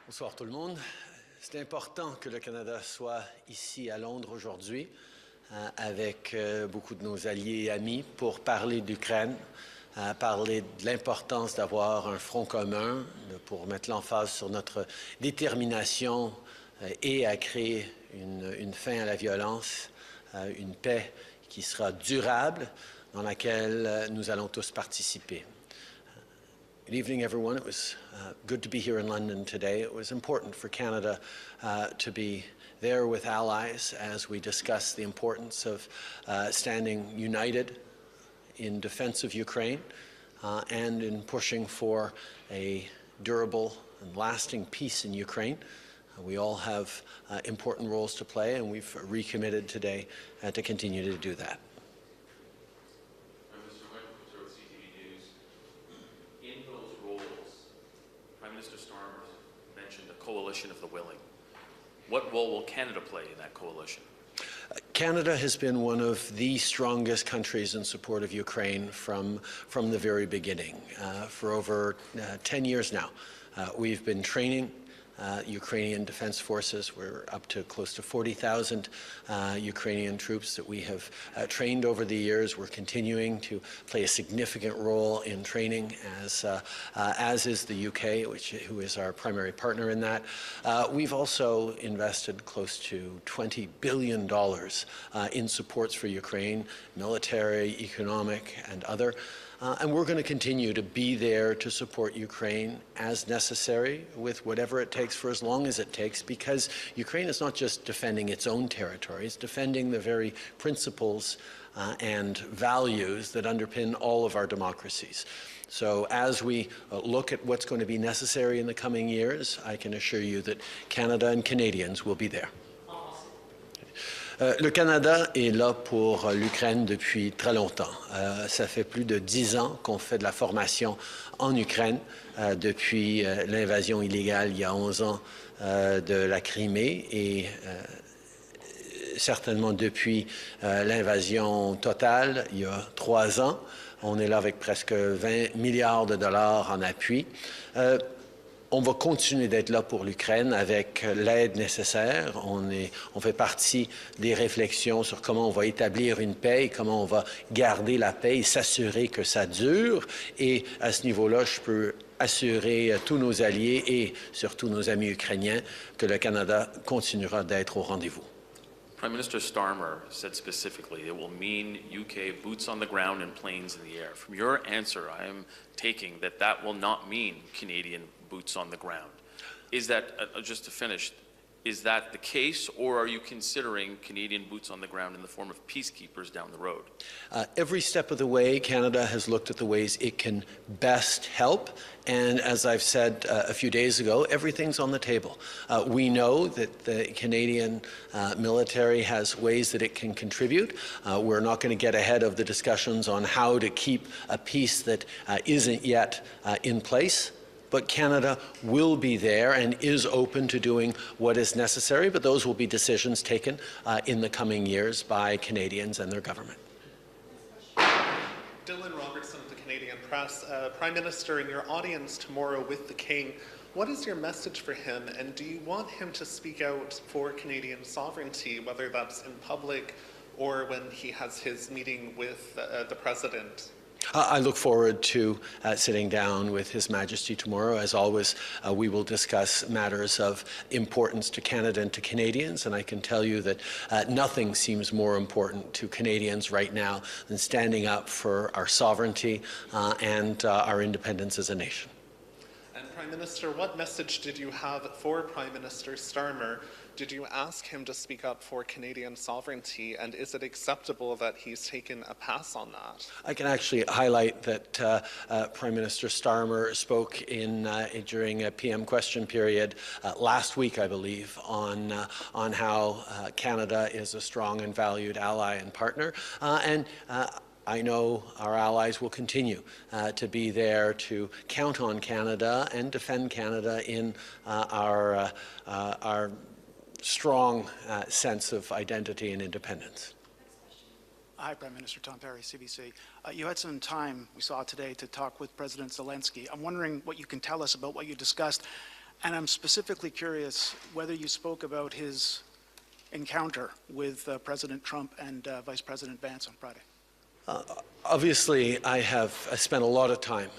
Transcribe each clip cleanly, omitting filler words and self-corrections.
Bonsoir tout le monde. C'est important que le Canada soit ici à Londres aujourd'hui avec beaucoup de nos alliés et amis pour parler d'Ukraine, parler de l'importance d'avoir un front commun pour mettre l'emphase sur notre détermination et à créer une fin à la violence, une paix qui sera durable dans laquelle nous allons tous participer. Good evening, everyone. It was good to be here in London today. It was important for Canada to be there with allies as we discuss the importance of standing united in defense of Ukraine and in pushing for a durable and lasting peace in Ukraine. We all have important roles to play, and we've recommitted today to continue to do that. Coalition of the willing. What role will Canada play in that coalition? Canada has been one of the strongest countries in support of Ukraine from the very beginning. For over 10 years now, we've been training Ukrainian defense forces. We're up to close to 40,000 Ukrainian troops that we have trained over the years. We're continuing to play a significant role in training, as is the UK, who is our primary partner in that. We've also invested close to $20 billion in supports for Ukraine, military, economic, and other. And we're going to continue to be there to support Ukraine as necessary with whatever it takes for as long as it takes, because Ukraine is not just defending its own territory, it's defending the very principles and values that underpin all of our democracies. So as we look at what's going to be necessary in the coming years, I can assure you that Canada and Canadians will be there. Le Canada est là pour l'Ukraine depuis très longtemps. Ça fait plus de 10 ans qu'on fait de la formation en Ukraine, depuis l'invasion illégale il y a 11 ans de la Crimée et certainement depuis l'invasion totale il y a 3 ans. On est là avec presque 20 milliards de dollars en appui. On va continuer d'être là pour l'Ukraine avec l'aide nécessaire. On fait partie des réflexions sur comment on va établir une paix et comment on va garder la paix et s'assurer que ça dure. Et à ce niveau-là, je peux assurer tous nos alliés et surtout nos amis ukrainiens que le Canada continuera d'être au rendez-vous. Prime Minister Starmer said specifically it will mean UK boots on the ground and planes in the air. From your answer, I am taking that will not mean Canadian boots on the ground. Is that, just to finish, is that the case, or are you considering Canadian boots on the ground in the form of peacekeepers down the road? Every step of the way, Canada has looked at the ways it can best help. And as I've said a few days ago, everything's on the table. We know that the Canadian military has ways that it can contribute. We're not going to get ahead of the discussions on how to keep a peace that isn't yet in place. But Canada will be there and is open to doing what is necessary, but those will be decisions taken in the coming years by Canadians and their government. Dylan Robertson of the Canadian Press. Prime Minister, in your audience tomorrow with the King, what is your message for him, and do you want him to speak out for Canadian sovereignty, whether that's in public or when he has his meeting with the President? I look forward to sitting down with His Majesty tomorrow. As always, we will discuss matters of importance to Canada and to Canadians, and I can tell you that nothing seems more important to Canadians right now than standing up for our sovereignty and our independence as a nation. And Prime Minister, what message did you have for Prime Minister Starmer? Did you ask him to speak up for Canadian sovereignty, and is it acceptable that he's taken a pass on that? I can actually highlight that Prime Minister Starmer spoke during a PM question period last week, I believe, on how Canada is a strong and valued ally and partner. I know our allies will continue to be there to count on Canada and defend Canada in our strong sense of identity and independence. Hi, Prime Minister. Tom Perry, CBC. You had some time, we saw today, to talk with President Zelenskyy. I'm wondering what you can tell us about what you discussed And I'm specifically curious whether you spoke about his encounter with President Trump and Vice President Vance on Friday. Obviously, I spent a lot of time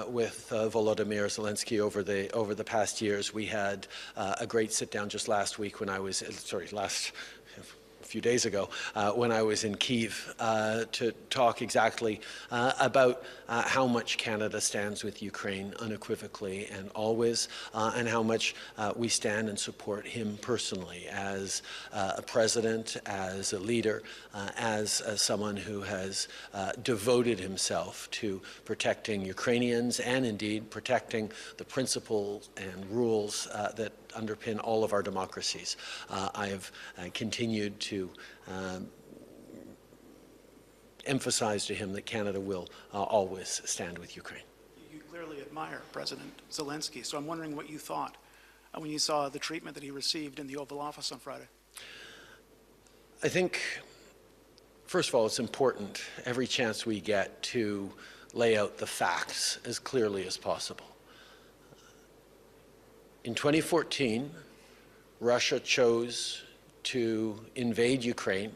with Volodymyr Zelenskyy over the past years. We had a great sit-down just last week when I was, a few days ago, when I was in Kyiv to talk exactly about how much Canada stands with Ukraine unequivocally and always, and how much we stand and support him personally as a president, as a leader, as someone who has devoted himself to protecting Ukrainians and indeed protecting the principles and rules that underpin all of our democracies. I have continued to emphasize to him that Canada will always stand with Ukraine. You clearly admire President Zelenskyy, so I'm wondering what you thought when you saw the treatment that he received in the Oval Office on Friday. I think, first of all, it's important every chance we get to lay out the facts as clearly as possible. In 2014, Russia chose to invade Ukraine,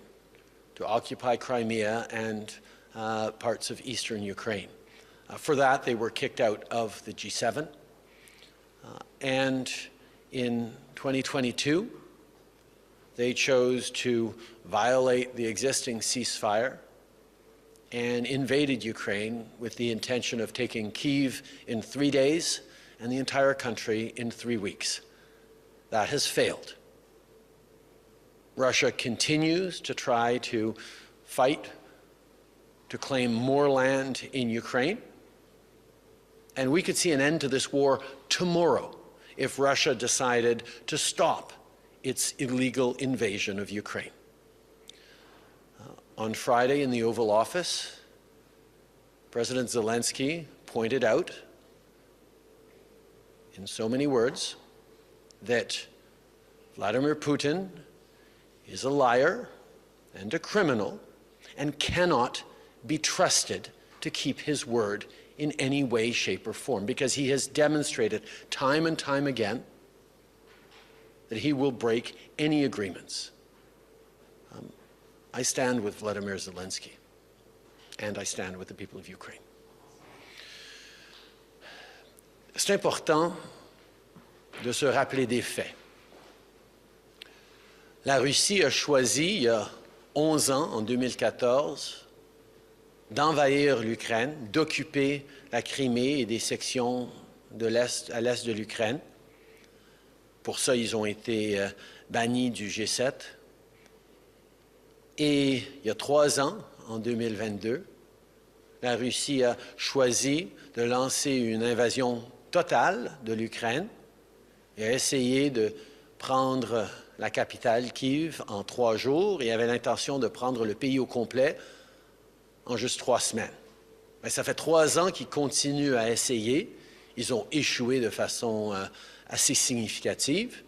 to occupy Crimea and parts of eastern Ukraine. For that, they were kicked out of the G7. And in 2022, they chose to violate the existing ceasefire and invaded Ukraine with the intention of taking Kyiv in 3 days and the entire country in 3 weeks. That has failed. Russia continues to try to fight to claim more land in Ukraine, and we could see an end to this war tomorrow if Russia decided to stop its illegal invasion of Ukraine. On Friday in the Oval Office, President Zelenskyy pointed out in so many words that Vladimir Putin is a liar and a criminal and cannot be trusted to keep his word in any way, shape, or form, because he has demonstrated time and time again that he will break any agreements. I stand with Vladimir Zelenskyy, and I stand with the people of Ukraine. C'est important de se rappeler des faits. La Russie a choisi, il y a 11 ans, en 2014, d'envahir l'Ukraine, d'occuper la Crimée et des sections de l'Est, à l'Est de l'Ukraine. Pour ça, ils ont été bannis du G7. Et il y a 3 ans, en 2022, la Russie a choisi de lancer une invasion totale de l'Ukraine et a essayé de prendre la capitale, Kyiv, en 3 jours et avait l'intention de prendre le pays au complet en juste 3 semaines. Mais ça fait 3 ans qu'ils continuent à essayer. Ils ont échoué de façon assez significative,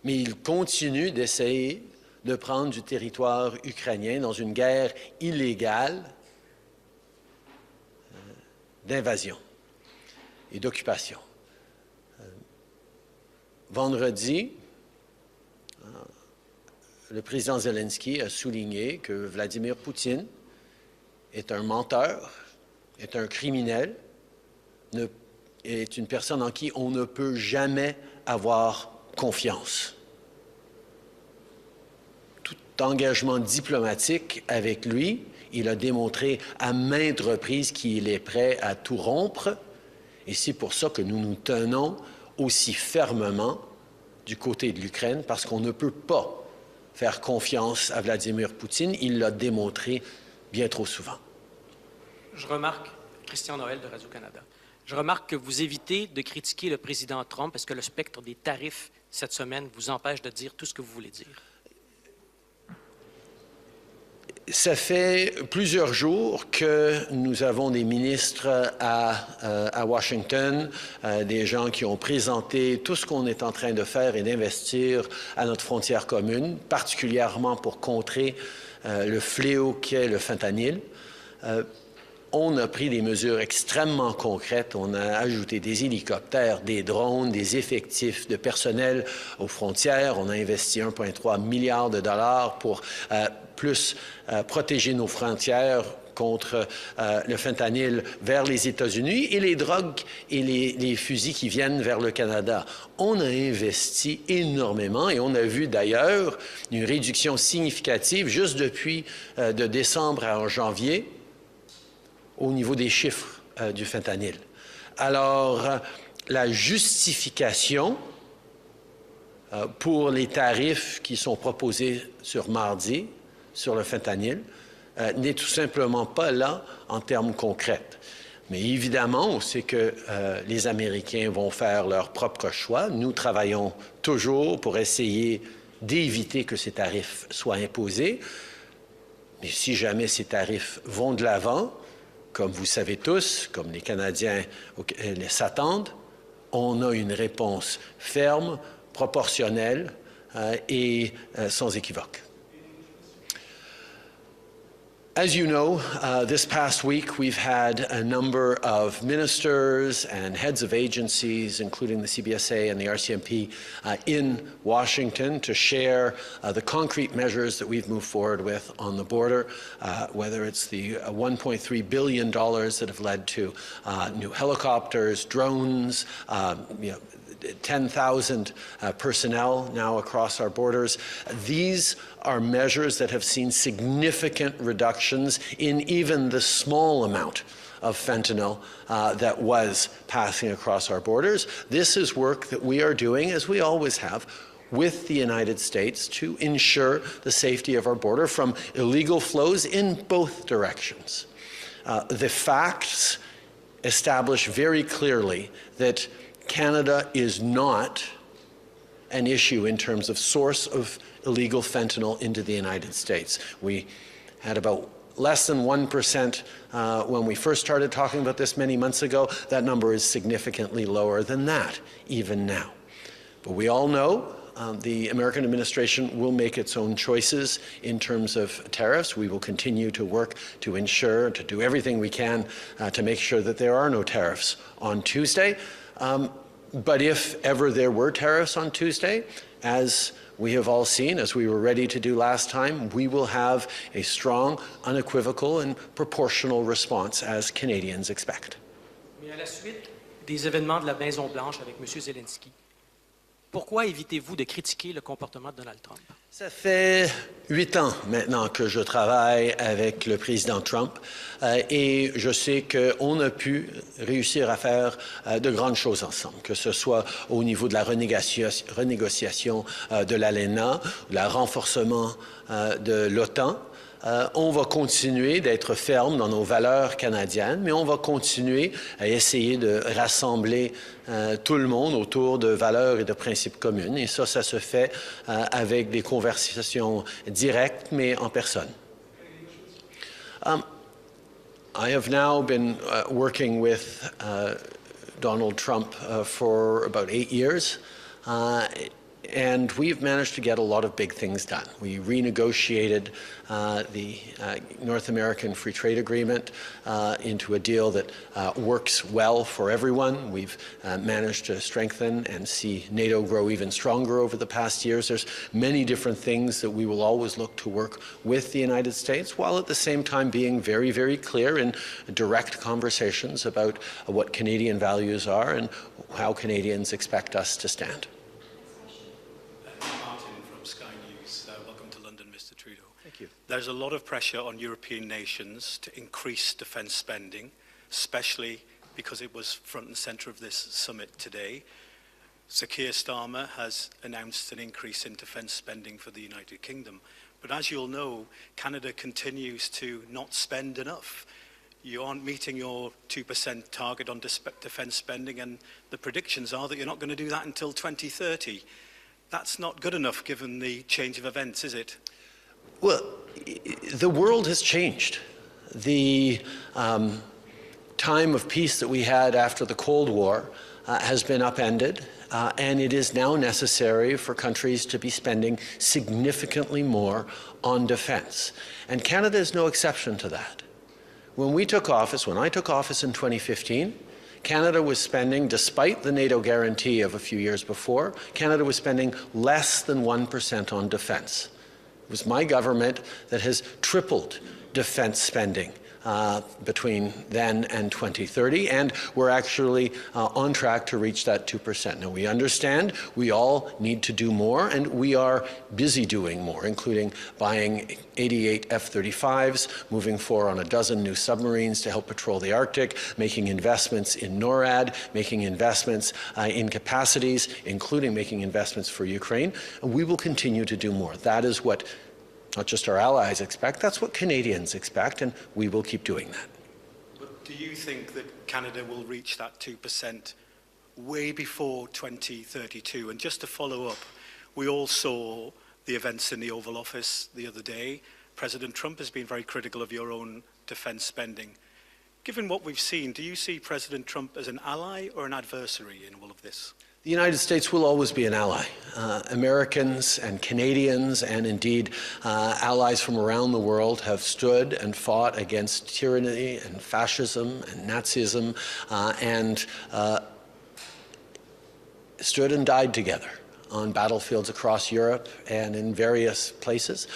mais ils continuent d'essayer de prendre du territoire ukrainien dans une guerre illégale d'invasion et d'occupation. Vendredi, le président Zelenskyy a souligné que Vladimir Poutine est un menteur, est un criminel, est une personne en qui on ne peut jamais avoir confiance. Tout engagement diplomatique avec lui, il a démontré à maintes reprises qu'il est prêt à tout rompre, et c'est pour ça que nous nous tenons aussi fermement du côté de l'Ukraine, parce qu'on ne peut pas faire confiance à Vladimir Poutine. Il l'a démontré bien trop souvent. Je remarque, Christian Noël de Radio-Canada, je remarque que vous évitez de critiquer le président Trump parce que le spectre des tarifs cette semaine vous empêche de dire tout ce que vous voulez dire. Ça fait plusieurs jours que nous avons des ministres à Washington, des gens qui ont présenté tout ce qu'on est en train de faire et d'investir à notre frontière commune, particulièrement pour contrer le fléau qu'est le fentanyl. on a pris des mesures extrêmement concrètes. On a ajouté des hélicoptères, des drones, des effectifs de personnel aux frontières. On a investi 1,3 milliard de dollars pour plus protéger nos frontières contre le fentanyl vers les États-Unis et les drogues et les fusils qui viennent vers le Canada. On a investi énormément et on a vu d'ailleurs une réduction significative juste depuis de décembre à janvier au niveau des chiffres du fentanyl. Alors, la justification pour les tarifs qui sont proposés sur mardi sur le fentanyl n'est tout simplement pas là en termes concrets. Mais évidemment, on sait que les Américains vont faire leur propre choix. Nous travaillons toujours pour essayer d'éviter que ces tarifs soient imposés. Mais si jamais ces tarifs vont de l'avant, comme vous savez tous, comme les Canadiens s'attendent, on a une réponse ferme, proportionnelle et sans équivoque. As you know, this past week we've had a number of ministers and heads of agencies, including the CBSA and the RCMP, in Washington to share the concrete measures that we've moved forward with on the border, whether it's the $1.3 billion that have led to new helicopters, drones, 10,000 personnel now across our borders. These are measures that have seen significant reductions in even the small amount of fentanyl that was passing across our borders. This is work that we are doing, as we always have, with the United States to ensure the safety of our border from illegal flows in both directions. The facts establish very clearly that Canada is not an issue in terms of source of illegal fentanyl into the United States. We had about less than 1% when we first started talking about this many months ago. That number is significantly lower than that, even now. But we all know the American administration will make its own choices in terms of tariffs. We will continue to work to ensure, to do everything we can to make sure that there are no tariffs on Tuesday. But if ever there were tariffs on Tuesday, as we have all seen, as we were ready to do last time, we will have a strong, unequivocal, and proportional response as Canadians expect. Mais à la suite des événements de la Maison-Blanche avec M. Zelenskyy, pourquoi évitez-vous de critiquer le comportement de Donald Trump? Ça fait 8 ans maintenant que je travaille avec le président Trump et je sais qu'on a pu réussir à faire de grandes choses ensemble, que ce soit au niveau de la renégociation de l'ALENA, le renforcement de l'OTAN. On va continuer d'être ferme dans nos valeurs canadiennes, mais on va continuer à essayer de rassembler tout le monde autour de valeurs et de principes communs. Et ça se fait avec des conversations directes, mais en personne. I have now been working with Donald Trump for about 8 years. And we've managed to get a lot of big things done. We renegotiated the North American Free Trade Agreement into a deal that works well for everyone. We've managed to strengthen and see NATO grow even stronger over the past years. There's many different things that we will always look to work with the United States, while at the same time being very, very clear in direct conversations about what Canadian values are and how Canadians expect us to stand. Welcome to London, Mr. Trudeau. Thank you. There's a lot of pressure on European nations to increase defence spending, especially because it was front and centre of this summit today. Sir Keir Starmer has announced an increase in defence spending for the United Kingdom. But as you'll know, Canada continues to not spend enough. You aren't meeting your 2% target on defence spending, and the predictions are that you're not going to do that until 2030. That's not good enough given the change of events, is it? Well, the world has changed. The time of peace that we had after the Cold War has been upended, and it is now necessary for countries to be spending significantly more on defense. And Canada is no exception to that. when we took office, when I took office in 2015, Canada was spending, despite the NATO guarantee of a few years before, Canada was spending less than 1% on defense. It was my government that has tripled defense spending between then and 2030, and we're actually on track to reach that 2%. Now, we understand we all need to do more, and we are busy doing more, including buying 88 F-35s, moving forward on a dozen new submarines to help patrol the Arctic, making investments in NORAD, making investments in capacities, including making investments for Ukraine. And we will continue to do more. That is what not just our allies expect, that's what Canadians expect, and we will keep doing that. But do you think that Canada will reach that 2% way before 2032? And just to follow up, we all saw the events in the Oval Office the other day. President Trump has been very critical of your own defense spending. Given what we've seen, do you see President Trump as an ally or an adversary in all of this? The United States will always be an ally. Americans and Canadians and indeed allies from around the world have stood and fought against tyranny and fascism and Nazism and stood and died together on battlefields across Europe and in various places.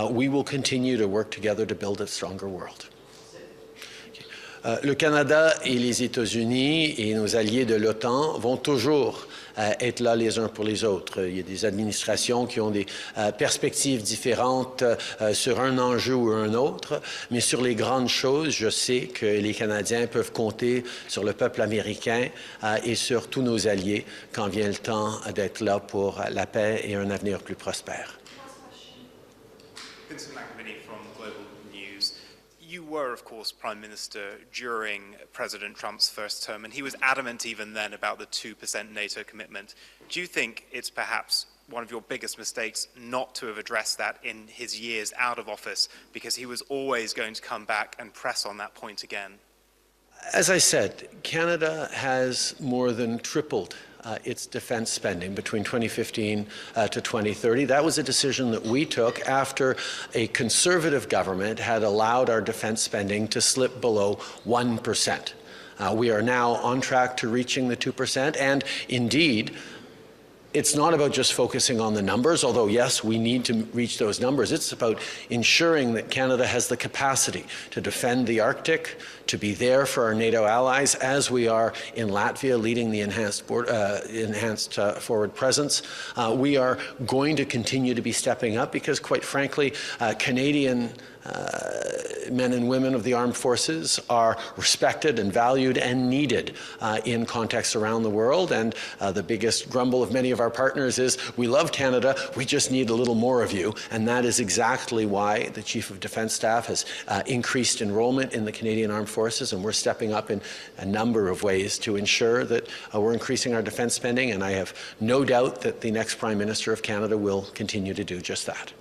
We will continue to work together to build a stronger world. Le Canada et les États-Unis et nos alliés de l'OTAN vont toujours être là les uns pour les autres. Il y a des administrations qui ont des perspectives différentes sur un enjeu ou un autre, mais sur les grandes choses, je sais que les Canadiens peuvent compter sur le peuple américain et sur tous nos alliés quand vient le temps d'être là pour la paix et un avenir plus prospère. You were, of course, Prime Minister during President Trump's first term, and he was adamant even then about the 2% NATO commitment. Do you think it's perhaps one of your biggest mistakes not to have addressed that in his years out of office, because he was always going to come back and press on that point again? As I said, Canada has more than tripled its defense spending between 2015 to 2030. That was a decision that we took after a conservative government had allowed our defense spending to slip below 1%. We are now on track to reaching the 2%, and indeed, it's not about just focusing on the numbers, although yes, we need to reach those numbers. It's about ensuring that Canada has the capacity to defend the Arctic, to be there for our NATO allies, as we are in Latvia leading the enhanced forward presence. We are going to continue to be stepping up because, quite frankly, Canadian men and women of the armed forces are respected and valued and needed in contexts around the world. And the biggest grumble of many of our partners is, we love Canada, we just need a little more of you. And that is exactly why the Chief of Defence Staff has increased enrollment in the Canadian Armed Forces, and we're stepping up in a number of ways to ensure that we're increasing our defence spending. And I have no doubt that the next Prime Minister of Canada will continue to do just that.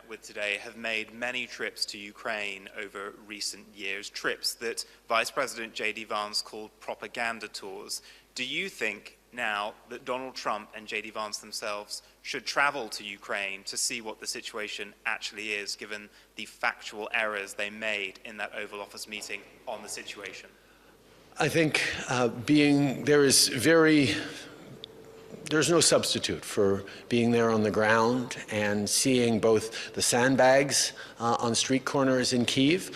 With today have made many trips to Ukraine over recent years, trips that Vice President J.D. Vance called propaganda tours. Do you think now that Donald Trump and J.D. Vance themselves should travel to Ukraine to see what the situation actually is, given the factual errors they made in that Oval Office meeting on the situation? I think there's no substitute for being there on the ground and seeing both the sandbags on street corners in Kyiv,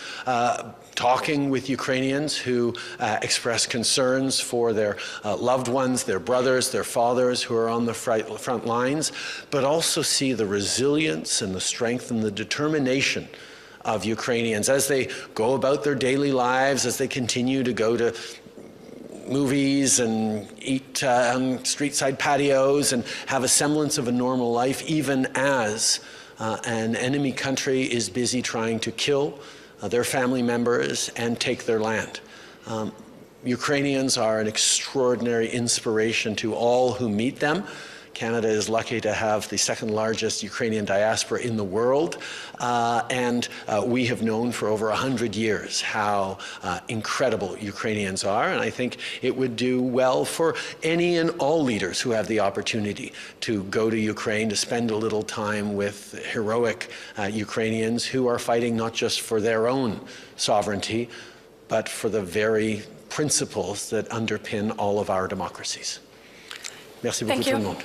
talking with Ukrainians who express concerns for their loved ones, their brothers, their fathers who are on the front lines, but also see the resilience and the strength and the determination of Ukrainians as they go about their daily lives, as they continue to go to movies and eat on street-side patios and have a semblance of a normal life, even as an enemy country is busy trying to kill their family members and take their land. Ukrainians are an extraordinary inspiration to all who meet them. Canada is lucky to have the second largest Ukrainian diaspora in the world, and we have known for over 100 years how incredible Ukrainians are, and I think it would do well for any and all leaders who have the opportunity to go to Ukraine, to spend a little time with heroic Ukrainians who are fighting not just for their own sovereignty, but for the very principles that underpin all of our democracies. Merci beaucoup tout le monde.